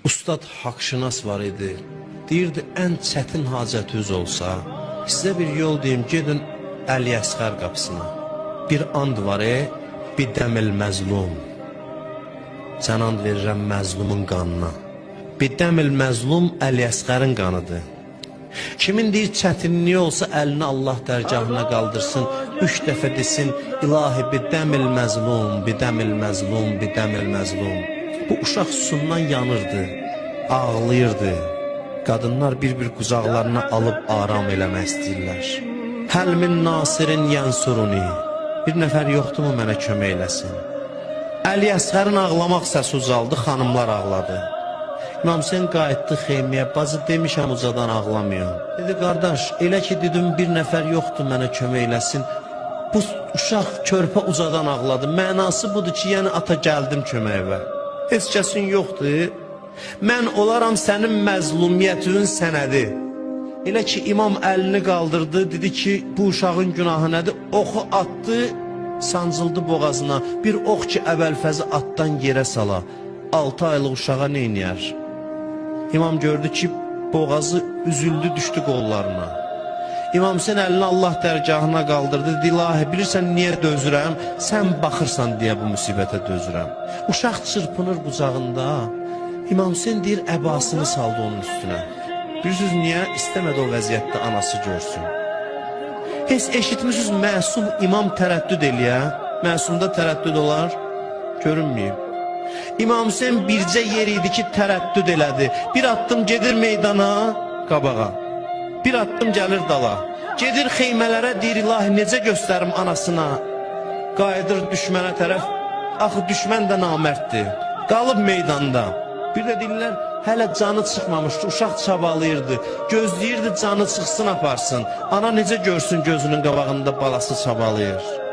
Ustad Haqşinas var idi. Deyirdi, ən çətin hacətiniz olsa, sizə bir yol deyim, gedin Əli-Əsqər qapısına. Bir and var, bir dəmil məzlum. Sən and verirəm məzlumun qanına. Bir dəmil məzlum Əli-Əsqərin qanıdır. Kimin deyir çətinliyi olsa əlini Allah dərgahına qaldırsın, 3 dəfə desin, ilahi bir dəmil məzlum, bir dəmil məzlum, bir dəmil məzlum. Bu uşaq susundan yanırdı, ağlayırdı. Qadınlar bir-bir qucaqlarına alıb aram eləmək istəyirlər. Həlmin nasirin yənsuruni. Bir nəfər yoxdurmu mənə kömək eləsin? Əli-Əsqərin ağlamaq səsi uzaldı, xanımlar ağladı. İmam Hüseyin qayıtdı xeymiyə, bacı demişəm ucadan ağlamayın. Dedi, qardaş, elə ki dedim bir nəfər yoxdur mənə kömək eləsin. Bu uşaq körpə ucadan ağladı. Mənası budur ki, yəni ata gəldim köməyivə. Heç kəsin yoxdur. Mən olaram sənin məzlumiyyətinin sənədi. Elə ki imam əlini qaldırdı, dedi ki bu uşağın günahı nədir? Oxu atdı, sancıldı boğazına. Bir ox ki əvvəlfəzi atdan yerə sala, 6 aylıq uşağa neyniyər? İmam gördü ki boğazı üzüldü, düşdü qollarına. İmam Hüseyin əlini Allah dərgahına qaldırdı, dedi, ilahi bilirsən niyə dözürəm? Sən baxırsan deyə bu müsibətə dözürəm. Uşaq çırpınır qucağında. İmam Hüseyin deyir, əbasını saldı onun üstünə. Bilirsiniz niyə? İstəmədi o vəziyyətdə anası görsün. Heç eşitmişsiniz məsum imam tərəddüd eləyə? Məsumda tərəddüd olar? Görünməyib. İmam Hüseyin bircə yer idi ki tərəddüd elədi. Bir addım gedir meydana, qabağa. Bir addım gəlir dala. Gedir xeymələrə, deyir, ilahi necə göstərim anasına? Qayıdır düşmənə tərəf. Axı düşmən də namərddir. Qalıb meydanda. Bir də deyirlər, hələ canı çıxmamışdı, uşaq çabalayırdı, gözləyirdi canı çıxsın aparsın. Ana necə görsün gözünün qabağında balası çabalayır.